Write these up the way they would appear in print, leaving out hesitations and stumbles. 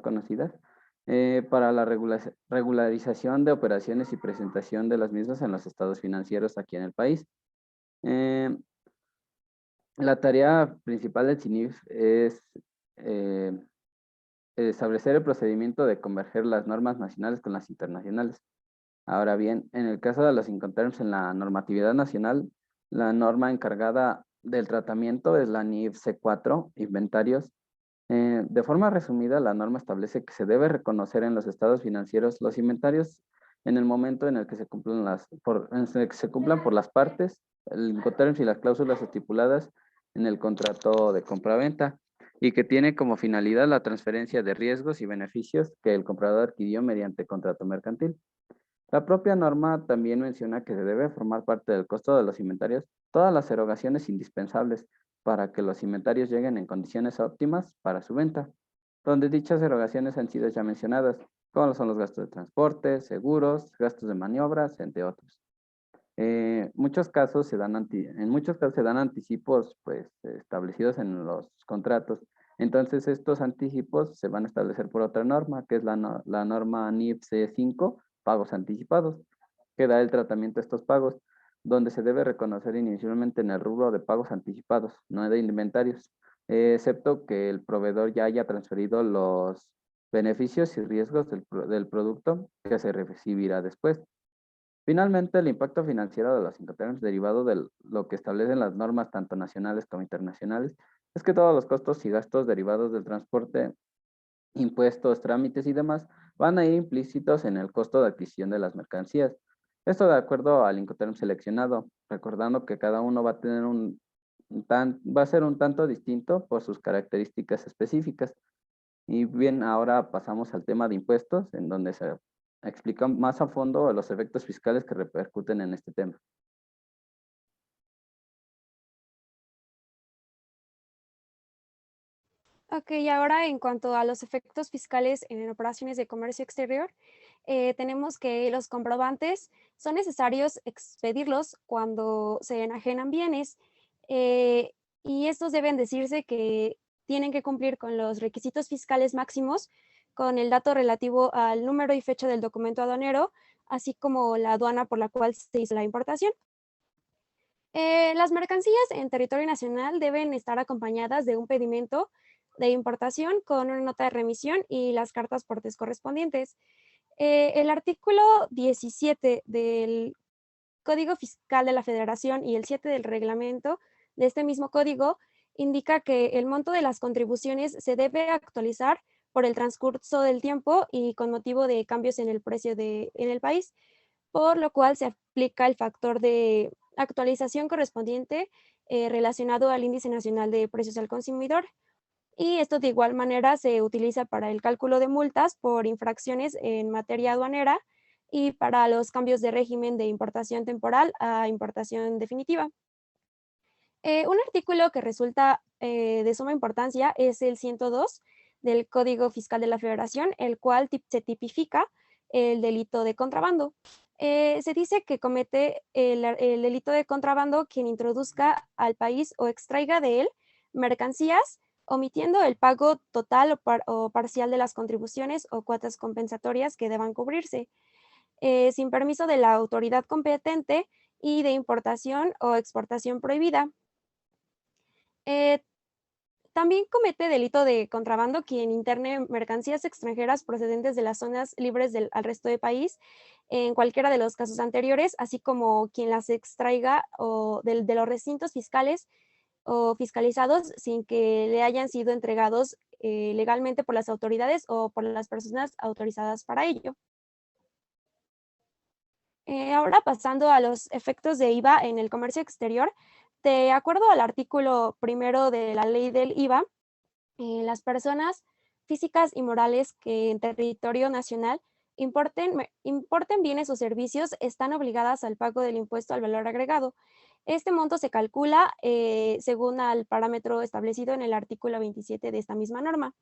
conocidas, para la regularización de operaciones y presentación de las mismas en los estados financieros aquí en el país. Eh, la tarea principal del CINIF es eh, establecer el procedimiento de converger las normas nacionales con las internacionales. Ahora bien, en el caso de los Incoterms en la normatividad nacional, la norma encargada del tratamiento es la NIF C4, inventarios. De forma resumida, la norma establece que se debe reconocer en los estados financieros los inventarios en el momento en el que se cumplan por las partes, el Incoterms y las cláusulas estipuladas en el contrato de compraventa y que tiene como finalidad la transferencia de riesgos y beneficios que el comprador adquirió mediante contrato mercantil. La propia norma también menciona que se debe formar parte del costo de los inventarios todas las erogaciones indispensables para que los inventarios lleguen en condiciones óptimas para su venta, donde dichas erogaciones han sido ya mencionadas, como son los gastos de transporte, seguros, gastos de maniobras, entre otros. En muchos casos se dan anticipos pues, establecidos en los contratos. Entonces, estos anticipos se van a establecer por otra norma, que es la norma NIF C5, pagos anticipados, que da el tratamiento a estos pagos, donde se debe reconocer inicialmente en el rubro de pagos anticipados, no de inventarios, excepto que el proveedor ya haya transferido los beneficios y riesgos del producto que se recibirá después. Finalmente, el impacto financiero de los Incoterms derivado de lo que establecen las normas tanto nacionales como internacionales es que todos los costos y gastos derivados del transporte, impuestos, trámites y demás van a ir implícitos en el costo de adquisición de las mercancías. Esto de acuerdo al Incoterm seleccionado, recordando que cada uno va a tener va a ser un tanto distinto por sus características específicas. Y bien, ahora pasamos al tema de impuestos, en donde se explica más a fondo los efectos fiscales que repercuten en este tema. Ok, ahora en cuanto a los efectos fiscales en operaciones de comercio exterior, tenemos que los comprobantes son necesarios expedirlos cuando se enajenan bienes eh, y estos deben decirse que tienen que cumplir con los requisitos fiscales máximos, con el dato relativo al número y fecha del documento aduanero, así como la aduana por la cual se hizo la importación. Las mercancías en territorio nacional deben estar acompañadas de un pedimento de importación con una nota de remisión y las cartas portes correspondientes. El artículo 17 del Código Fiscal de la Federación y el 7 del reglamento de este mismo código indica que el monto de las contribuciones se debe actualizar por el transcurso del tiempo y con motivo de cambios en el precio en el país, por lo cual se aplica el factor de actualización correspondiente relacionado al Índice Nacional de Precios al Consumidor. Y esto de igual manera se utiliza para el cálculo de multas por infracciones en materia aduanera y para los cambios de régimen de importación temporal a importación definitiva. Un artículo que resulta de suma importancia es el 102 del Código Fiscal de la Federación, el cual se tipifica el delito de contrabando. Se dice que comete el delito de contrabando quien introduzca al país o extraiga de él mercancías omitiendo el pago total o parcial de las contribuciones o cuotas compensatorias que deban cubrirse, sin permiso de la autoridad competente y de importación o exportación prohibida. Eh, También comete delito de contrabando quien interne mercancías extranjeras procedentes de las zonas libres al resto del país, en cualquiera de los casos anteriores, así como quien las extraiga de los recintos fiscales o fiscalizados sin que le hayan sido entregados legalmente por las autoridades o por las personas autorizadas para ello. Ahora pasando a los efectos de IVA en el comercio exterior, de acuerdo al artículo primero de la ley del IVA, las personas físicas y morales que en territorio nacional importen bienes o servicios están obligadas al pago del impuesto al valor agregado. Este monto se calcula según al parámetro establecido en el artículo 27 de esta misma norma.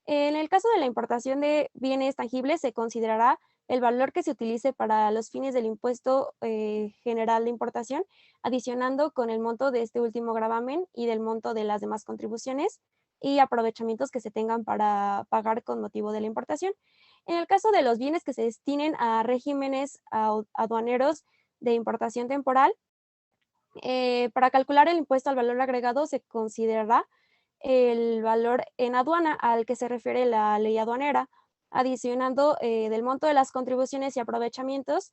En el caso de la importación de bienes tangibles, se considerará el valor que se utilice para los fines del impuesto general de importación, adicionando con el monto de este último gravamen y del monto de las demás contribuciones y aprovechamientos que se tengan para pagar con motivo de la importación. En el caso de los bienes que se destinen a regímenes aduaneros de importación temporal, para calcular el impuesto al valor agregado se considerará el valor en aduana al que se refiere la ley aduanera, adicionando del monto de las contribuciones y aprovechamientos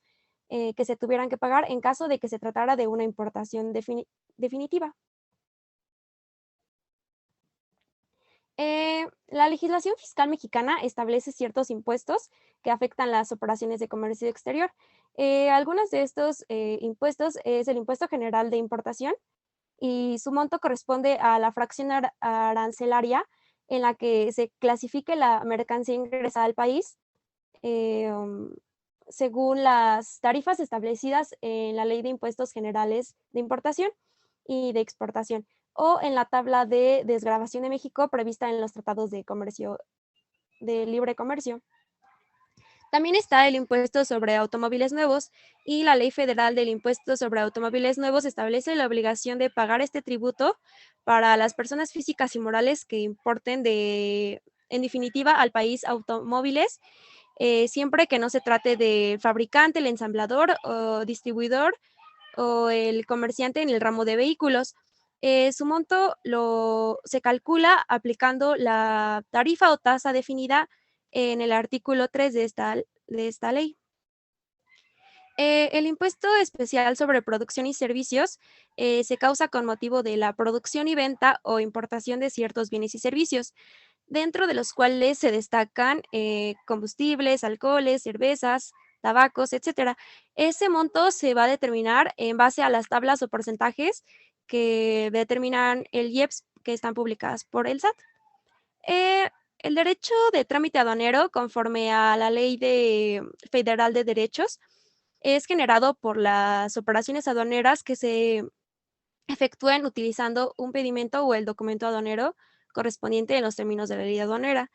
que se tuvieran que pagar en caso de que se tratara de una importación definitiva. La legislación fiscal mexicana establece ciertos impuestos que afectan las operaciones de comercio exterior. Algunos de estos impuestos es el impuesto general de importación, y su monto corresponde a la fracción arancelaria en la que se clasifique la mercancía ingresada al país, um, según las tarifas establecidas en la Ley de Impuestos Generales de Importación y de Exportación, o en la tabla de desgravación de México prevista en los tratados de comercio, de libre comercio. También está el impuesto sobre automóviles nuevos, y la Ley Federal del Impuesto sobre Automóviles Nuevos establece la obligación de pagar este tributo para las personas físicas y morales que importen en definitiva al país automóviles, siempre que no se trate del fabricante, el ensamblador o distribuidor o el comerciante en el ramo de vehículos. Su monto se calcula aplicando la tarifa o tasa definida en el artículo 3 de esta ley. El impuesto especial sobre producción y servicios se causa con motivo de la producción y venta o importación de ciertos bienes y servicios, dentro de los cuales se destacan combustibles, alcoholes, cervezas, tabacos, etcétera. Ese monto se va a determinar en base a las tablas o porcentajes que determinan el IEPS, que están publicadas por el SAT. Eh, el derecho de trámite aduanero, conforme a la Federal de Derechos, es generado por las operaciones aduaneras que se efectúen utilizando un pedimento o el documento aduanero correspondiente en los términos de la ley aduanera.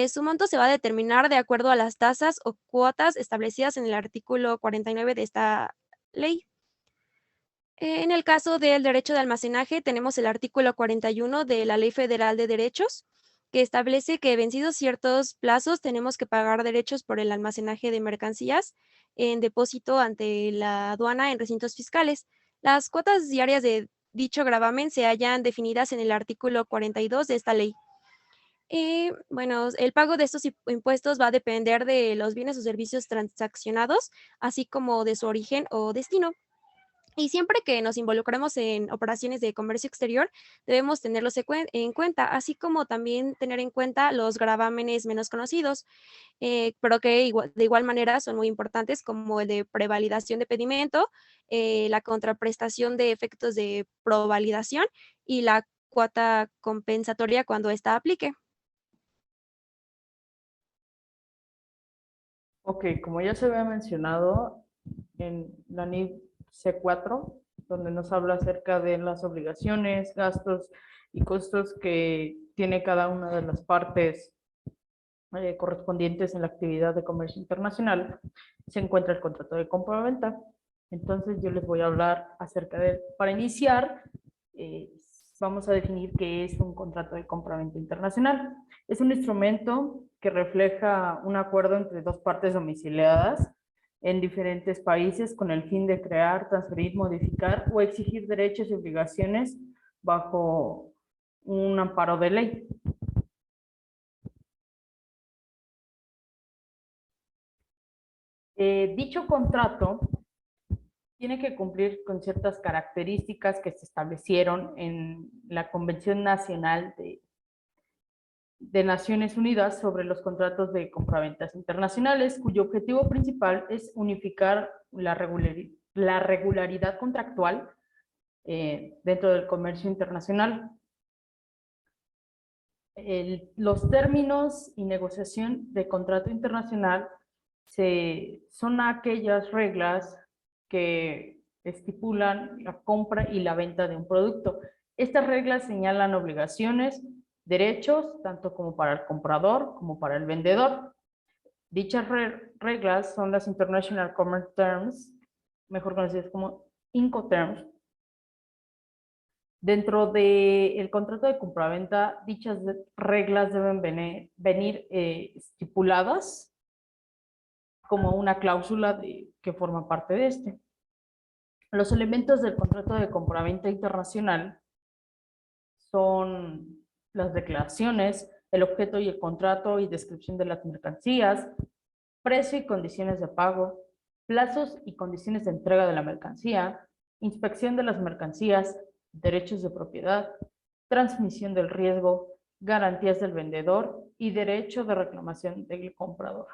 Su monto se va a determinar de acuerdo a las tasas o cuotas establecidas en el artículo 49 de esta ley. En el caso del derecho de almacenaje, tenemos el artículo 41 de la Ley Federal de Derechos, que establece que vencidos ciertos plazos tenemos que pagar derechos por el almacenaje de mercancías en depósito ante la aduana en recintos fiscales. Las cuotas diarias de dicho gravamen se hallan definidas en el artículo 42 de esta ley. Y bueno, el pago de estos impuestos va a depender de los bienes o servicios transaccionados, así como de su origen o destino. Y siempre que nos involucremos en operaciones de comercio exterior, debemos tenerlos en cuenta, así como también tener en cuenta los gravámenes menos conocidos, pero que de igual manera son muy importantes, como el de prevalidación de pedimento, la contraprestación de efectos de provalidación y la cuota compensatoria cuando ésta aplique. Ok, como ya se había mencionado en la NIF C4, donde nos habla acerca de las obligaciones, gastos y costos que tiene cada una de las partes correspondientes en la actividad de comercio internacional, se encuentra el contrato de compra-venta. Entonces yo les voy a hablar acerca de, para iniciar, vamos a definir qué es un contrato de compra-venta internacional. Es un instrumento que refleja un acuerdo entre dos partes domiciliadas en diferentes países con el fin de crear, transferir, modificar o exigir derechos y obligaciones bajo un amparo de ley. Dicho contrato tiene que cumplir con ciertas características que se establecieron en la Convención Nacional de Naciones Unidas sobre los contratos de compraventas internacionales, cuyo objetivo principal es unificar la regularidad contractual dentro del comercio internacional. Los términos y negociación de contrato internacional son aquellas reglas que estipulan la compra y la venta de un producto. Estas reglas señalan obligaciones, derechos, tanto como para el comprador como para el vendedor. Dichas reglas son las International Commerce Terms, mejor conocidas como Incoterms, Dentro del contrato de compraventa, dichas reglas deben venir estipuladas como una cláusula que forma parte de este. Los elementos del contrato de compraventa internacional son las declaraciones, el objeto y el contrato y descripción de las mercancías, precio y condiciones de pago, plazos y condiciones de entrega de la mercancía, inspección de las mercancías, derechos de propiedad, transmisión del riesgo, garantías del vendedor y derecho de reclamación del comprador.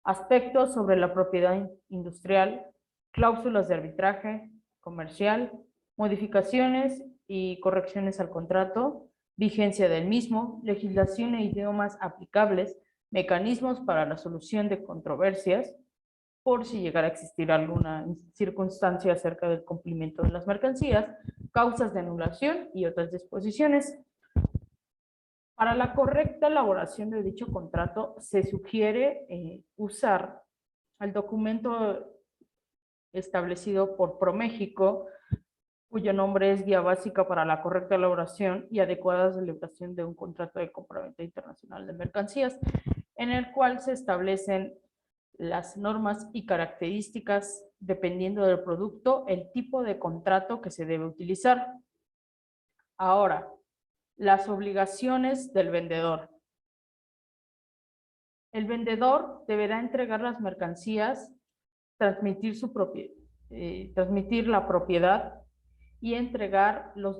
Aspectos sobre la propiedad industrial, cláusulas de arbitraje comercial, modificaciones y correcciones al contrato, vigencia del mismo, legislación e idiomas aplicables, mecanismos para la solución de controversias, por si llegara a existir alguna circunstancia acerca del cumplimiento de las mercancías, causas de anulación y otras disposiciones. Para la correcta elaboración de dicho contrato, se sugiere usar el documento establecido por ProMéxico, cuyo nombre es Guía Básica para la correcta elaboración y adecuada celebración de un contrato de compraventa internacional de mercancías, en el cual se establecen las normas y características dependiendo del producto, el tipo de contrato que se debe utilizar. Ahora, las obligaciones del vendedor. El vendedor deberá entregar las mercancías, transmitir la propiedad y entregar los